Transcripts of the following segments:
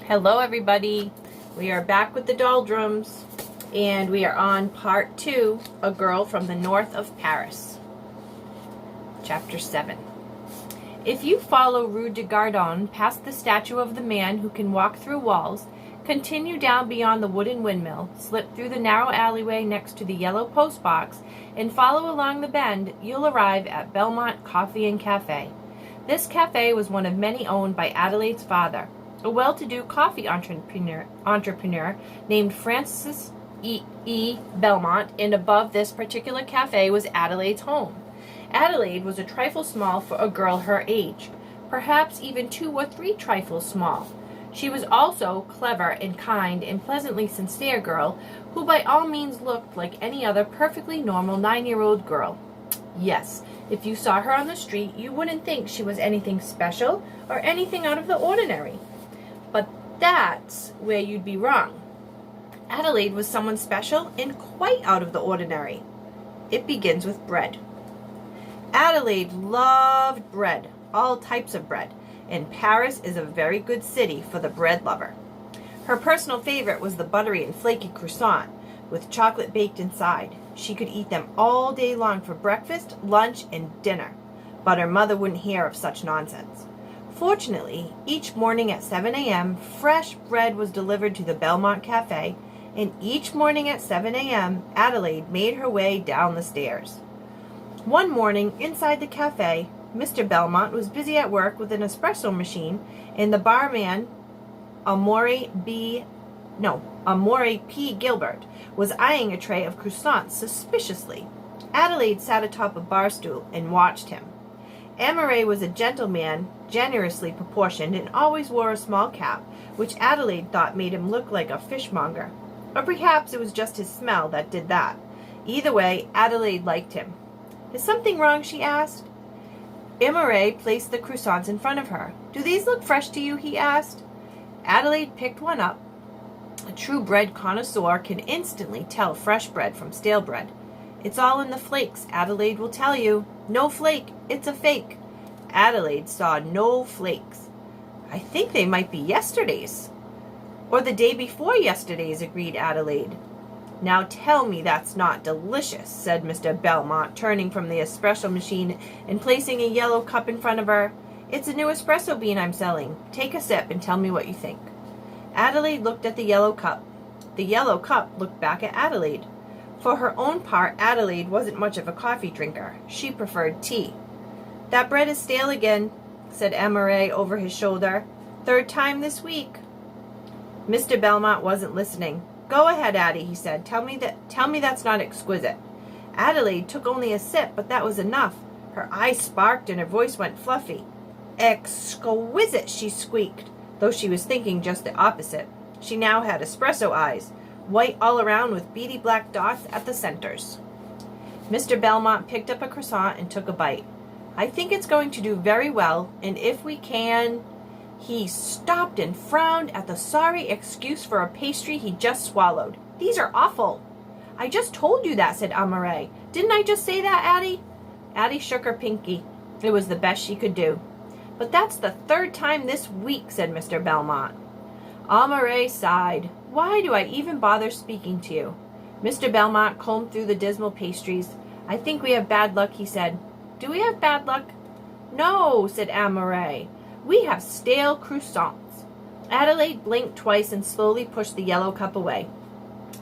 Hello everybody, we are back with the Doldrums and we are on part 2, A Girl from the North of Paris, chapter 7. If you follow Rue de Gannon past the statue of the man who can walk through walls, continue down beyond the wooden windmill, slip through the narrow alleyway next to the yellow postbox, and follow along the bend, you'll arrive at Belmont Coffee and Cafe. This cafe was one of many owned by Adelaide's father, a well-to-do coffee entrepreneur named Francis E. Belmont, and above this particular cafe was Adelaide's home. Adelaide was a trifle small for a girl her age, perhaps even 2 or 3 trifles small. She was also clever and kind and pleasantly sincere girl, who by all means looked like any other perfectly normal 9-year-old girl. Yes, if you saw her on the street, you wouldn't think she was anything special or anything out of the ordinary. But that's where you'd be wrong. Adelaide was someone special and quite out of the ordinary. It begins with bread. Adelaide loved bread, all types of bread, and Paris is a very good city for the bread lover. Her personal favorite was the buttery and flaky croissant with chocolate baked inside. She could eat them all day long for breakfast, lunch, and dinner, but her mother wouldn't hear of such nonsense. Fortunately, each morning at 7 a.m., fresh bread was delivered to the Belmont Cafe, and each morning at 7 a.m., Adelaide made her way down the stairs. One morning, inside the cafe, Mr. Belmont was busy at work with an espresso machine, and the barman, Amore P. Gilbert, was eyeing a tray of croissants suspiciously. Adelaide sat atop a bar stool and watched him. Amore was a gentleman, generously proportioned, and always wore a small cap, which Adelaide thought made him look like a fishmonger. Or perhaps it was just his smell that did that. Either way, Adelaide liked him. "Is something wrong?" she asked. Amore placed the croissants in front of her. "Do these look fresh to you?" he asked. Adelaide picked one up. A true bread connoisseur can instantly tell fresh bread from stale bread. "It's all in the flakes," Adelaide will tell you. "No flake, it's a fake." Adelaide saw no flakes. "I think they might be yesterday's." "Or the day before yesterday's," agreed Adelaide. "Now tell me that's not delicious," said Mr. Belmont, turning from the espresso machine and placing a yellow cup in front of her. "It's a new espresso bean I'm selling. Take a sip and tell me what you think." Adelaide looked at the yellow cup. The yellow cup looked back at Adelaide. For her own part, Adelaide wasn't much of a coffee drinker. She preferred tea. "That bread is stale again," said Amore over his shoulder. "Third time this week." Mr. Belmont wasn't listening. "Go ahead, Addie," he said. Tell me that's not exquisite." Adelaide took only a sip, but that was enough. Her eyes sparked and her voice went fluffy. "Exquisite," she squeaked, though she was thinking just the opposite. She now had espresso eyes, white all around with beady black dots at the centers. Mr. Belmont picked up a croissant and took a bite. "I think it's going to do very well, and if we can—" He stopped and frowned at the sorry excuse for a pastry he just swallowed. "These are awful." "I just told you that," said Amore. "Didn't I just say that, Addie?" Addie shook her pinky. It was the best she could do. "But that's the 3rd time this week," said Mr. Belmont. Amore sighed. "Why do I even bother speaking to you?" Mr. Belmont combed through the dismal pastries. "I think we have bad luck," he said. "Do we have bad luck?" "No," said Amore. "We have stale croissants." Adelaide blinked twice and slowly pushed the yellow cup away.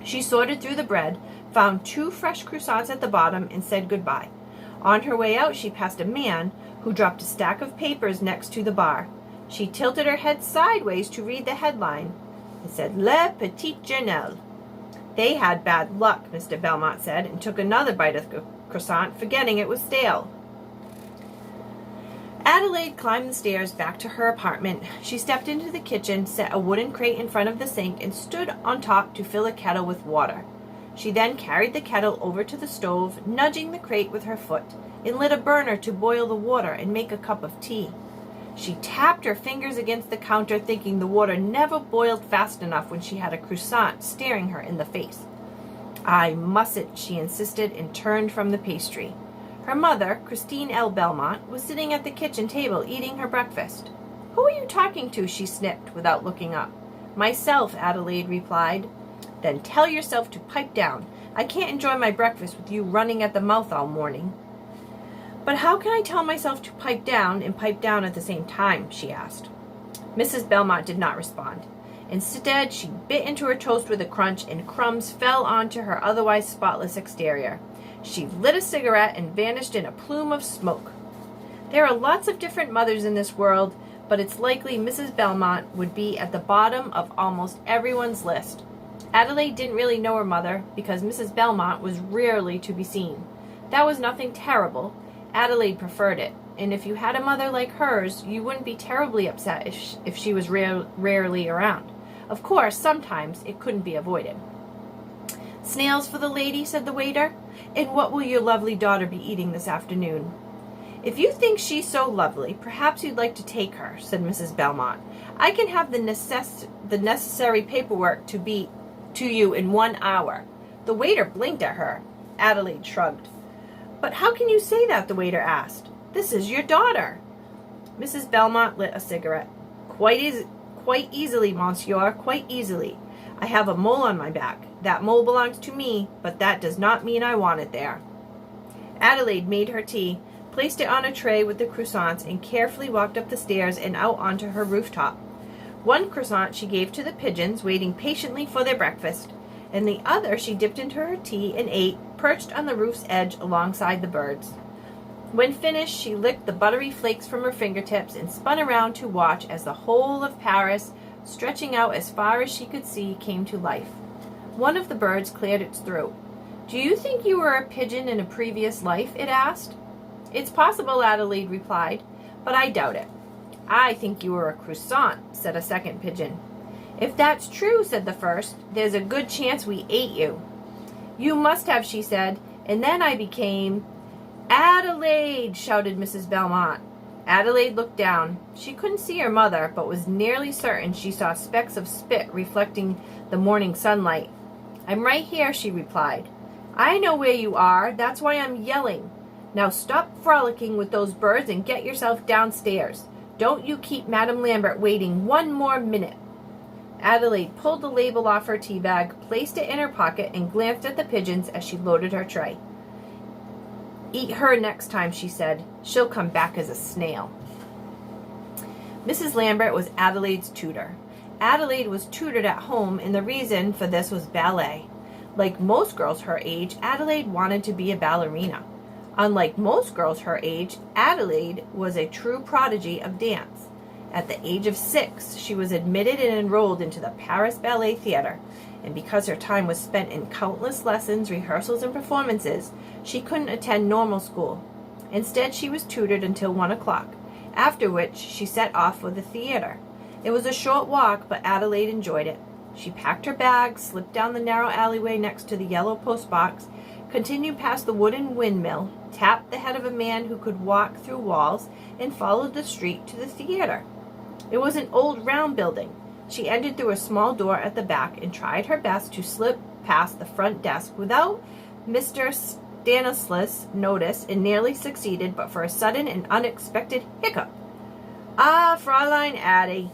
She sorted through the bread, found 2 fresh croissants at the bottom, and said goodbye. On her way out, she passed a man who dropped a stack of papers next to the bar. She tilted her head sideways to read the headline. It said, "Le Petit Journal." "They had bad luck," Mr. Belmont said, and took another bite of the croissant, forgetting it was stale. Adelaide climbed the stairs back to her apartment. She stepped into the kitchen, set a wooden crate in front of the sink, and stood on top to fill a kettle with water. She then carried the kettle over to the stove, nudging the crate with her foot, and lit a burner to boil the water and make a cup of tea. She tapped her fingers against the counter, thinking the water never boiled fast enough when she had a croissant staring her in the face. "I mustn't," she insisted, and turned from the pastry. Her mother, Christine L. Belmont, was sitting at the kitchen table eating her breakfast. "Who are you talking to?" she snipped without looking up. Myself, Adelaide replied. Then tell yourself to pipe down. I can't enjoy my breakfast with you running at the mouth all morning. But how can I tell myself to pipe down and pipe down at the same time? She asked. Mrs. Belmont did not respond. Instead, she bit into her toast with a crunch, and crumbs fell onto her otherwise spotless exterior. She lit a cigarette and vanished in a plume of smoke. There are lots of different mothers in this world, but it's likely Mrs. Belmont would be at the bottom of almost everyone's list. Adelaide didn't really know her mother because Mrs. Belmont was rarely to be seen. That was nothing terrible. Adelaide preferred it, and if you had a mother like hers, you wouldn't be terribly upset if she was rarely around. Of course, sometimes it couldn't be avoided. Snails for the lady, said the waiter. And what will your lovely daughter be eating this afternoon? If you think she's so lovely, perhaps you'd like to take her, said Mrs. Belmont. I can have the necessary paperwork to you in 1 hour. The waiter blinked at her. Adelaide shrugged. But how can you say that? The waiter asked. This is your daughter. Mrs. Belmont lit a cigarette. Quite easily, monsieur, quite easily. I have a mole on my back. That mole belongs to me, but that does not mean I want it there. Adelaide made her tea, placed it on a tray with the croissants, and carefully walked up the stairs and out onto her rooftop. One croissant she gave to the pigeons, waiting patiently for their breakfast, and the other she dipped into her tea and ate, perched on the roof's edge alongside the birds. When finished, she licked the buttery flakes from her fingertips and spun around to watch as the whole of Paris, stretching out as far as she could see, came to life. One of the birds cleared its throat. Do you think you were a pigeon in a previous life? It asked. It's possible, Adelaide replied, but I doubt it. I think you were a croissant, said a second pigeon. If that's true, said the first, there's a good chance we ate you. You must have, she said, and then I became... Adelaide, shouted Mrs. Belmont. Adelaide looked down. She couldn't see her mother, but was nearly certain she saw specks of spit reflecting the morning sunlight. I'm right here, she replied. I know where you are. That's why I'm yelling. Now stop frolicking with those birds and get yourself downstairs. Don't you keep Madame Lambert waiting 1 more minute. Adelaide pulled the label off her tea bag, placed it in her pocket, and glanced at the pigeons as she loaded her tray. Eat her next time, she said. She'll come back as a snail. Mrs. Lambert was Adelaide's tutor. Adelaide was tutored at home, and the reason for this was ballet. Like most girls her age, Adelaide wanted to be a ballerina. Unlike most girls her age, Adelaide was a true prodigy of dance. At the age of 6, she was admitted and enrolled into the Paris Ballet Theater, and because her time was spent in countless lessons, rehearsals, and performances, she couldn't attend normal school. Instead, she was tutored until 1 o'clock, after which she set off for the theater. It was a short walk, but Adelaide enjoyed it. She packed her bag, slipped down the narrow alleyway next to the yellow postbox, continued past the wooden windmill, tapped the head of a man who could walk through walls, and followed the street to the theater. It was an old round building. She entered through a small door at the back and tried her best to slip past the front desk without Mr. Stanislas notice, and nearly succeeded, but for a sudden and unexpected hiccup. Ah, Fräulein Addie.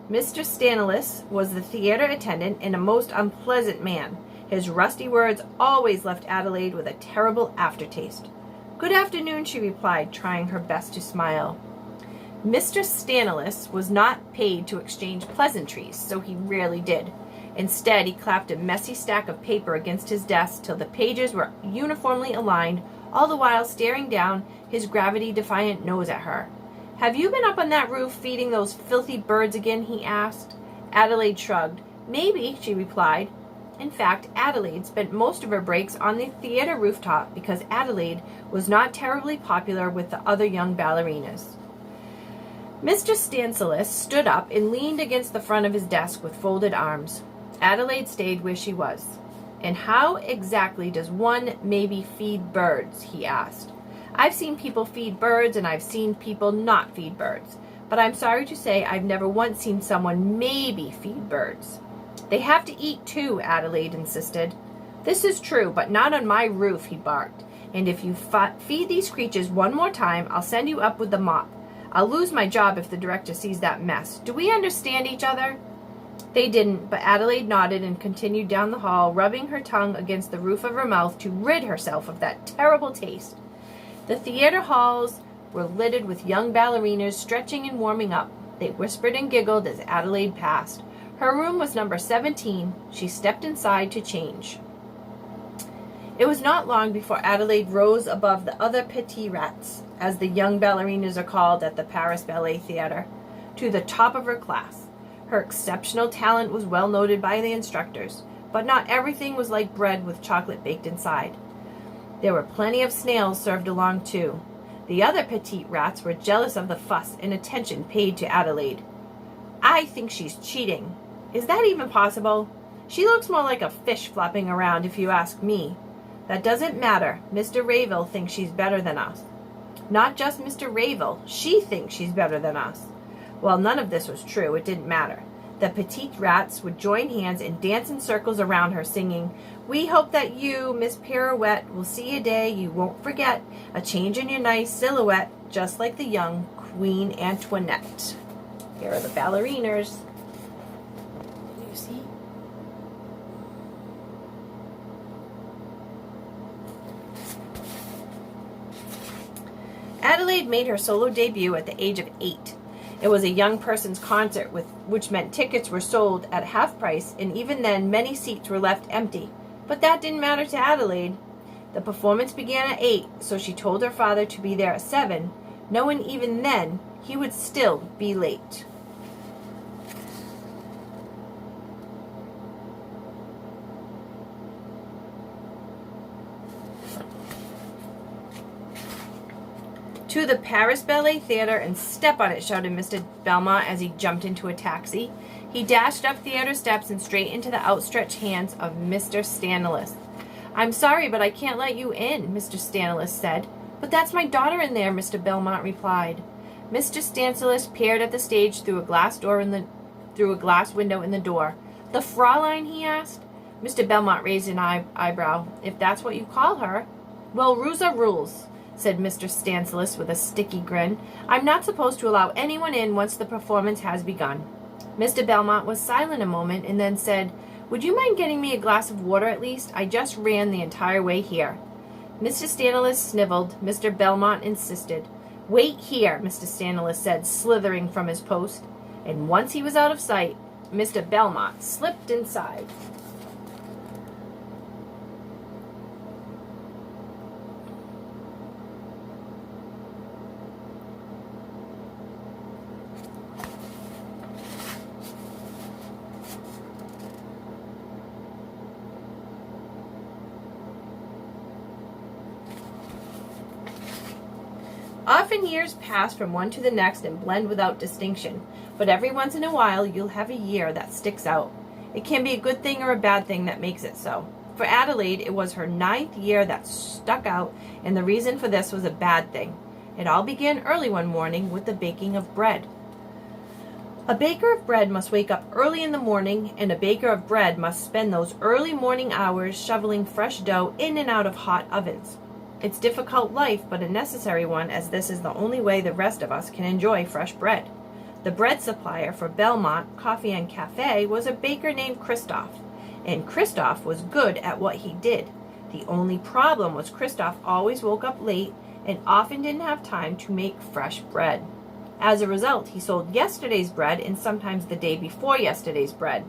Mr. Stanislas was the theater attendant and a most unpleasant man. His rusty words always left Adelaide with a terrible aftertaste. Good afternoon, she replied, trying her best to smile. Mr. Stanislas was not paid to exchange pleasantries, so he rarely did. Instead, he clapped a messy stack of paper against his desk till the pages were uniformly aligned, all the while staring down his gravity-defiant nose at her. Have you been up on that roof feeding those filthy birds again? He asked. Adelaide shrugged. Maybe, she replied. In fact, Adelaide spent most of her breaks on the theater rooftop because Adelaide was not terribly popular with the other young ballerinas. Mr. Stanislas stood up and leaned against the front of his desk with folded arms. Adelaide stayed where she was. And how exactly does one maybe feed birds? He asked. I've seen people feed birds and I've seen people not feed birds. But I'm sorry to say I've never once seen someone maybe feed birds. They have to eat too, Adelaide insisted. This is true, but not on my roof, he barked. And if you feed these creatures 1 more time, I'll send you up with the mop. I'll lose my job if the director sees that mess. Do we understand each other? They didn't, but Adelaide nodded and continued down the hall, rubbing her tongue against the roof of her mouth to rid herself of that terrible taste. The theater halls were littered with young ballerinas stretching and warming up. They whispered and giggled as Adelaide passed. Her room was number 17. She stepped inside to change. It was not long before Adelaide rose above the other petits rats, as the young ballerinas are called at the Paris Ballet Theatre, to the top of her class. Her exceptional talent was well noted by the instructors, but not everything was like bread with chocolate baked inside. There were plenty of snails served along too. The other petite rats were jealous of the fuss and attention paid to Adelaide. "I think she's cheating. Is that even possible? She looks more like a fish flopping around, if you ask me. That doesn't matter. Mr. Rayville thinks she's better than us." Not just Mr. Rayville. She thinks she's better than us. Well, none of this was true. It didn't matter. The petite rats would join hands and dance in circles around her, singing, "We hope that you, Miss Pirouette, will see a day you won't forget, a change in your nice silhouette, just like the young Queen Antoinette." Here are the ballerinas. You see? Adelaide made her solo debut at the age of 8. It was a young person's concert, which meant tickets were sold at half price, and even then many seats were left empty. But that didn't matter to Adelaide. The performance began at 8, so she told her father to be there at 7, knowing even then he would still be late. "To the Paris Ballet Theatre and step on it," shouted Mr. Belmont as he jumped into a taxi. He dashed up theater steps and straight into the outstretched hands of Mr. Stanilis. "I'm sorry, but I can't let you in," Mr. Stanilis said. "But that's my daughter in there," Mr. Belmont replied. Mr. Stanilis peered at the stage through a glass window in the door. "The Fraulein?" he asked. Mr. Belmont raised an eyebrow. "If that's what you call her." "Well, rules are rules," said Mr. Stanilis with a sticky grin. "I'm not supposed to allow anyone in once the performance has begun." Mr. Belmont was silent a moment and then said, "Would you mind getting me a glass of water at least? I just ran the entire way here." Mr. Stanilis sniveled. Mr. Belmont insisted. "Wait here," Mr. Stanilis said, slithering from his post. And once he was out of sight, Mr. Belmont slipped inside. Often years pass from one to the next and blend without distinction, but every once in a while you'll have a year that sticks out. It can be a good thing or a bad thing that makes it so. For Adelaide, it was her 9th year that stuck out, and the reason for this was a bad thing. It all began early one morning with the baking of bread. A baker of bread must wake up early in the morning, and a baker of bread must spend those early morning hours shoveling fresh dough in and out of hot ovens. It's difficult life, but a necessary one, as this is the only way the rest of us can enjoy fresh bread. The bread supplier for Belmont Coffee and Cafe was a baker named Christophe, and Christophe was good at what he did. The only problem was Christophe always woke up late and often didn't have time to make fresh bread. As a result, he sold yesterday's bread and sometimes the day before yesterday's bread.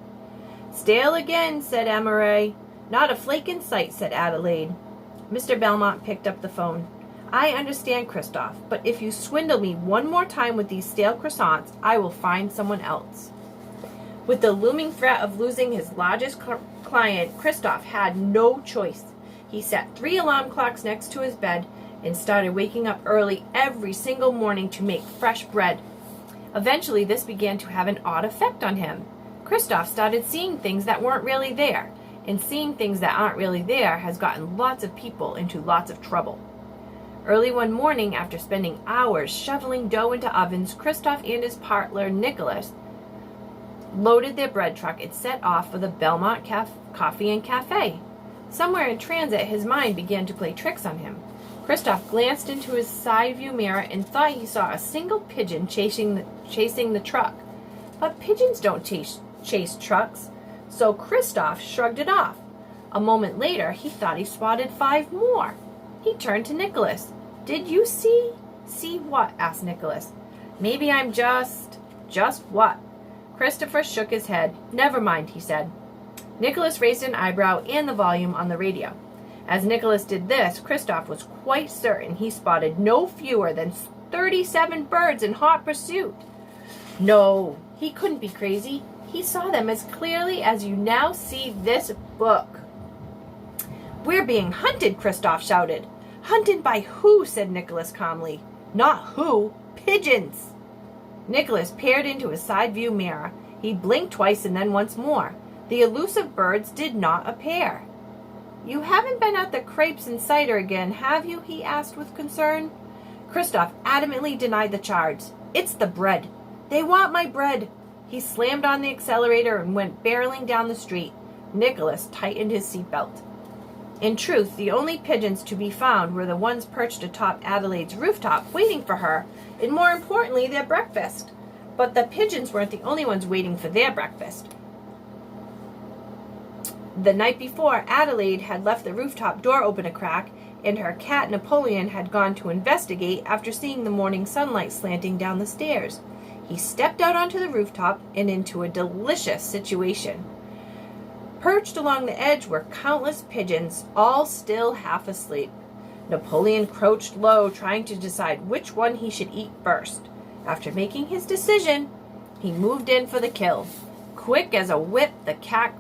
"Stale again," said Emery. "Not a flake in sight," said Adelaide. Mr. Belmont picked up the phone. "I understand, Christophe, but if you swindle me one more time with these stale croissants, I will find someone else." With the looming threat of losing his largest client, Christophe had no choice. He set 3 alarm clocks next to his bed and started waking up early every single morning to make fresh bread. Eventually, this began to have an odd effect on him. Christophe started seeing things that weren't really there, and seeing things that aren't really there has gotten lots of people into lots of trouble. Early one morning, after spending hours shoveling dough into ovens, Christophe and his partner, Nicholas, loaded their bread truck and set off for the Belmont Coffee and Cafe. Somewhere in transit, his mind began to play tricks on him. Christophe glanced into his side view mirror and thought he saw a single pigeon chasing the truck. But pigeons don't chase chased trucks, so Kristoff shrugged it off. A moment later, he thought he spotted 5 more. He turned to Nicholas. "Did you see?" "See what?" asked Nicholas. "Maybe I'm just what?" Christopher shook his head. "Never mind," he said. Nicholas raised an eyebrow and the volume on the radio. As Nicholas did this, Kristoff was quite certain he spotted no fewer than 37 birds in hot pursuit. No, he couldn't be crazy. He saw them as clearly as you now see this book. "We're being hunted," Kristoff shouted. "Hunted by who?" said Nicholas calmly. "Not who, pigeons." Nicholas peered into his side view mirror. He blinked twice and then once more. The elusive birds did not appear. "You haven't been at the crepes and cider again, have you?" he asked with concern. Kristoff adamantly denied the charge. "It's the bread. They want my bread." He slammed on the accelerator and went barreling down the street. Nicholas tightened his seatbelt. In truth, the only pigeons to be found were the ones perched atop Adelaide's rooftop, waiting for her, and more importantly, their breakfast. But the pigeons weren't the only ones waiting for their breakfast. The night before, Adelaide had left the rooftop door open a crack, and her cat Napoleon had gone to investigate after seeing the morning sunlight slanting down the stairs. He stepped out onto the rooftop and into a delicious situation. Perched along the edge were countless pigeons, all still half asleep. Napoleon crouched low, trying to decide which one he should eat first. After making his decision, he moved in for the kill. Quick as a whip, the cat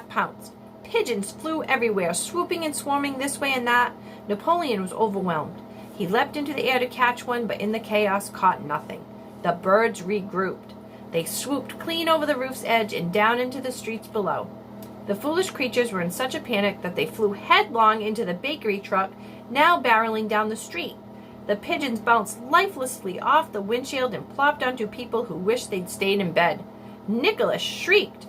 pounced. Pigeons flew everywhere, swooping and swarming this way and that. Napoleon was overwhelmed. He leapt into the air to catch one, but in the chaos caught nothing. The birds regrouped. They swooped clean over the roof's edge and down into the streets below. The foolish creatures were in such a panic that they flew headlong into the bakery truck, now barreling down the street. The pigeons bounced lifelessly off the windshield and plopped onto people who wished they'd stayed in bed. Nicholas shrieked.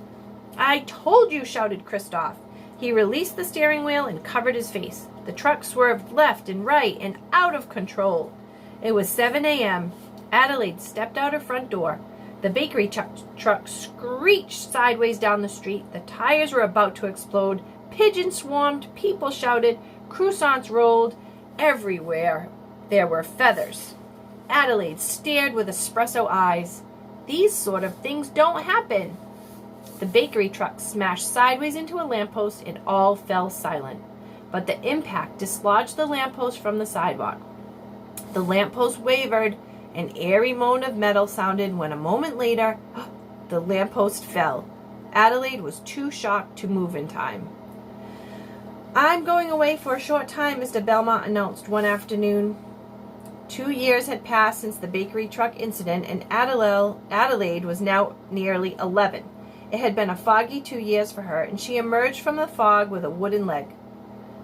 "I told you," shouted Kristoff. He released the steering wheel and covered his face. The truck swerved left and right and out of control. It was 7 a.m. Adelaide stepped out her front door. The bakery truck screeched sideways down the street. The tires were about to explode. Pigeons swarmed. People shouted. Croissants rolled. Everywhere there were feathers. Adelaide stared with espresso eyes. These sort of things don't happen. The bakery truck smashed sideways into a lamppost and all fell silent. But the impact dislodged the lamppost from the sidewalk. The lamppost wavered. An airy moan of metal sounded when a moment later, the lamppost fell. Adelaide was too shocked to move in time. "I'm going away for a short time," Mr. Belmont announced one afternoon. 2 years had passed since the bakery truck incident, and Adelaide was now nearly 11. It had been a foggy 2 years for her, and she emerged from the fog with a wooden leg.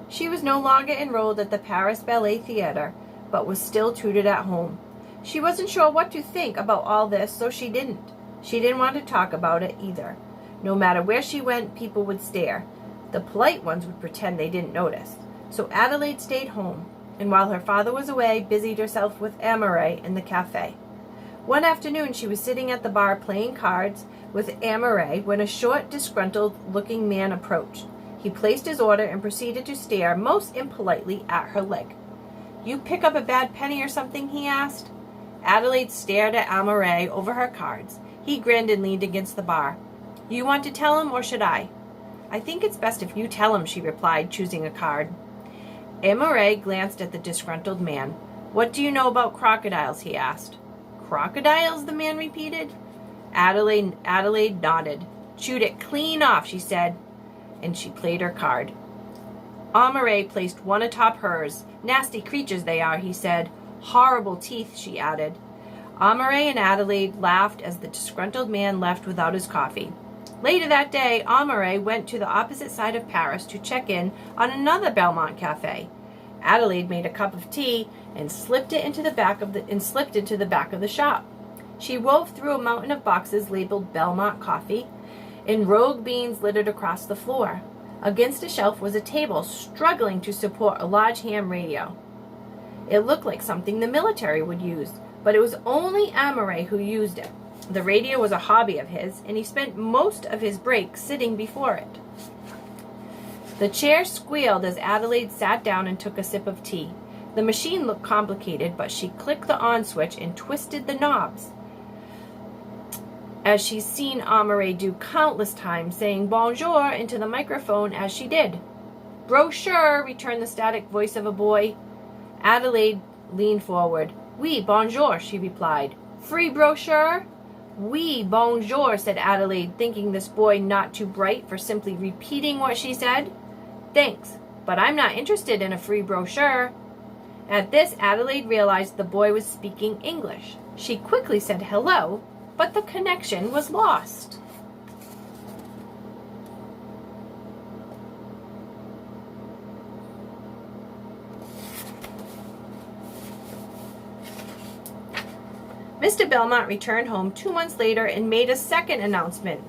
She was no longer enrolled at the Paris Ballet Theatre, but was still tutored at home. She wasn't sure what to think about all this, so she didn't. She didn't want to talk about it either. No matter where she went, people would stare. The polite ones would pretend they didn't notice. So Adelaide stayed home, and while her father was away, busied herself with Amoret in the cafe. One afternoon she was sitting at the bar playing cards with Amoret when a short, disgruntled-looking man approached. He placed his order and proceeded to stare most impolitely at her leg. "You pick up a bad penny or something?" he asked. Adelaide stared at Amoret over her cards. He grinned and leaned against the bar. "You want to tell him, or should I?" "I think it's best if you tell him," she replied, choosing a card. Amoret glanced at the disgruntled man. "What do you know about crocodiles?" he asked. "Crocodiles?" the man repeated. Adelaide nodded. "Chewed it clean off," she said, and she played her card. Amoret placed one atop hers. "Nasty creatures they are," he said. "Horrible teeth," she added. Amoret and Adelaide laughed as the disgruntled man left without his coffee. Later that day, Amoret went to the opposite side of Paris to check in on another Belmont cafe. Adelaide made a cup of tea and slipped into the back of the shop. She wove through a mountain of boxes labeled Belmont coffee, and rogue beans littered across the floor. Against a shelf was a table struggling to support a large ham radio. It looked like something the military would use, but it was only Amoret who used it. The radio was a hobby of his, and he spent most of his breaks sitting before it. The chair squealed as Adelaide sat down and took a sip of tea. The machine looked complicated, but she clicked the on switch and twisted the knobs, as she's seen Amaret do countless times, saying bonjour into the microphone as she did. Brochure, returned the static voice of a boy. Adelaide leaned forward. Oui, bonjour, she replied. Free brochure? Oui, bonjour, said Adelaide, thinking this boy not too bright for simply repeating what she said. Thanks, but I'm not interested in a free brochure. At this, Adelaide realized the boy was speaking English. She quickly said hello, but the connection was lost. Mr. Belmont returned home 2 months later and made a second announcement.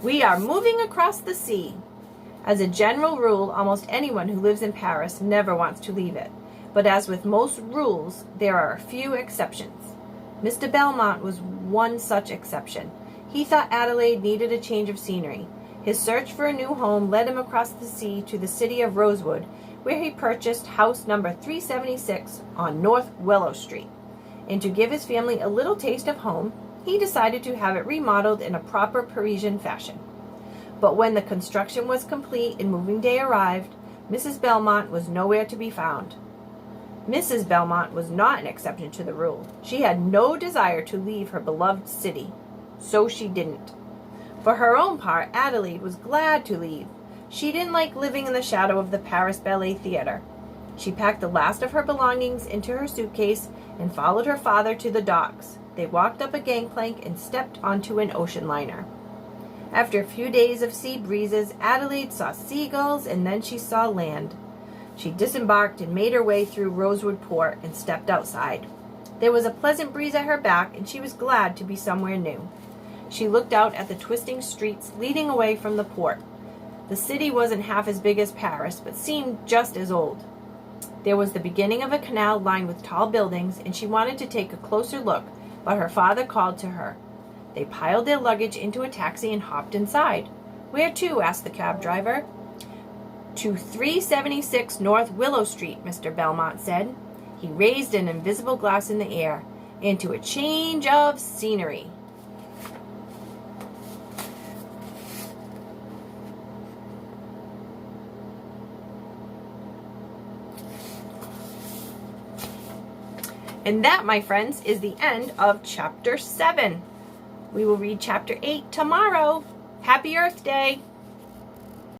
We are moving across the sea. As a general rule, almost anyone who lives in Paris never wants to leave it. But as with most rules, there are a few exceptions. Mr. Belmont was one such exception. He thought Adelaide needed a change of scenery. His search for a new home led him across the sea to the city of Rosewood, where he purchased house number 376 on North Willow Street. And to give his family a little taste of home, he decided to have it remodeled in a proper Parisian fashion. But when the construction was complete and moving day arrived, Mrs. Belmont was nowhere to be found. Mrs. Belmont was not an exception to the rule. She had no desire to leave her beloved city. So she didn't. For her own part, Adelaide was glad to leave. She didn't like living in the shadow of the Paris Ballet Theater. She packed the last of her belongings into her suitcase and followed her father to the docks. They walked up a gangplank and stepped onto an ocean liner. After a few days of sea breezes, Adelaide saw seagulls and then she saw land. She disembarked and made her way through Rosewood Port and stepped outside. There was a pleasant breeze at her back and she was glad to be somewhere new. She looked out at the twisting streets leading away from the port. The city wasn't half as big as Paris, but seemed just as old. There was the beginning of a canal lined with tall buildings, and she wanted to take a closer look, but her father called to her. They piled their luggage into a taxi and hopped inside. Where to? Asked the cab driver. To 376 North Willow Street, Mr. Belmont said. He raised an invisible glass in the air. Into a change of scenery. And that, my friends, is the end of Chapter 7. We will read Chapter 8 tomorrow. Happy Earth Day!